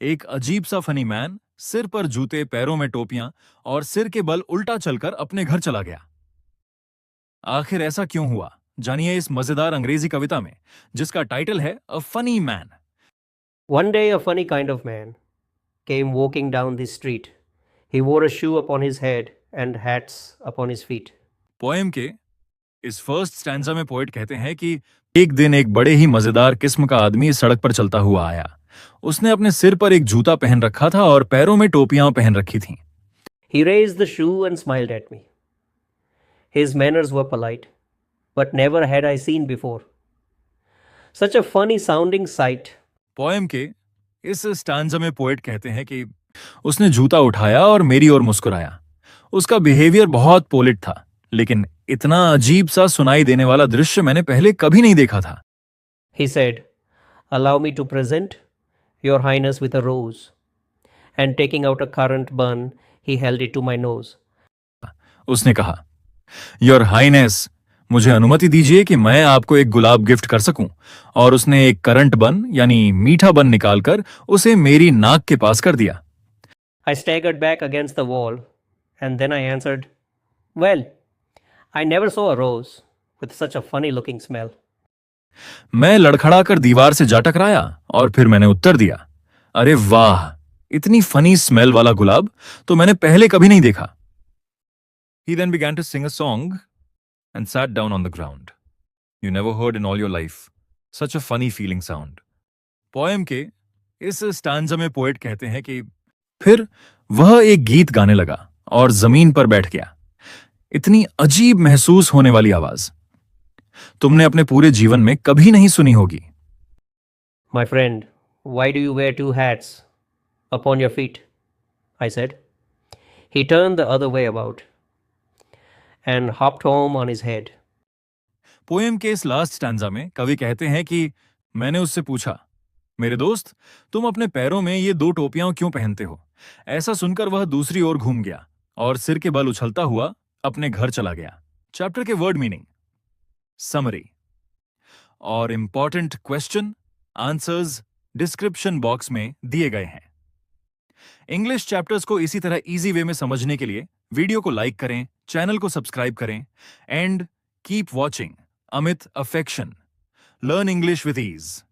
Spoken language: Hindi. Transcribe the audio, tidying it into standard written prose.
एक अजीब सा फनी मैन, सिर पर जूते, पैरों में टोपियां और सिर के बल उल्टा चलकर अपने घर चला गया। आखिर ऐसा क्यों हुआ, जानिए इस मजेदार अंग्रेजी कविता में, जिसका टाइटल है a funny man. One day, a funny kind of man came walking down the street. He wore a shoe upon his head and hats upon his feet. Poem के इस फर्स्ट स्टैंजा में पोएट कहते हैं कि एक दिन एक बड़े ही मजेदार किस्म का आदमी सड़क पर चलता हुआ आया। उसने अपने सिर पर एक जूता पहन रखा था और पैरों में टोपियां पहन रखी थीं। He raised the shoe and smiled at me. His manners were polite, but never had I seen before. Such a funny sounding sight. Poem के इस स्टैंजा में पोएट कहते हैं कि उसने जूता उठाया और मेरी ओर मुस्कुराया। उसका बिहेवियर बहुत पोलिट था, लेकिन इतना अजीब सा सुनाई देने वाला दृश्य मैंने पहले कभी नहीं देखा था। He said, "Allow me to present your highness with a rose." And taking out a currant bun, he held it to my nose. उसने कहा, योर हाइनेस, मुझे अनुमति दीजिए कि मैं आपको एक गुलाब गिफ्ट कर सकूं। और उसने एक करंट बन यानी मीठा बन निकालकर उसे मेरी नाक के पास कर दिया। I staggered back against the wall, and then I answered, "Well, I never saw a rose with such a funny looking smell." मैं लड़खड़ाकर दीवार से जा टकराया और फिर मैंने उत्तर दिया, अरे वाह, इतनी फनी स्मेल वाला गुलाब तो मैंने पहले कभी नहीं देखा। He then began to sing a song and sat down on the ground. You never heard in all your life such a funny feeling sound. Poem के इस स्टैंजा में पोएट कहते हैं कि फिर वह एक गीत गाने लगा और जमीन पर बैठ गया। इतनी अजीब महसूस होने वाली आवाज तुमने अपने पूरे जीवन में कभी नहीं सुनी होगी। My friend, why do you wear two hats upon your feet? I said. He turned the other way about and hopped home on his head. Poem के इस लास्ट स्टैंजा में कवि कहते हैं कि मैंने उससे पूछा, मेरे दोस्त, तुम अपने पैरों में ये दो टोपियां क्यों पहनते हो? ऐसा सुनकर वह दूसरी ओर घूम गया और सिर के बल उछलता हुआ अपने घर चला गया। चैप्टर के वर्ड मीनिंग, समरी और important question answers description box में दिए गए हैं। इंग्लिश चैप्टर्स को इसी तरह इजी वे में समझने के लिए वीडियो को लाइक करें, चैनल को सब्सक्राइब करें and keep watching Amit affection. Learn English with ease.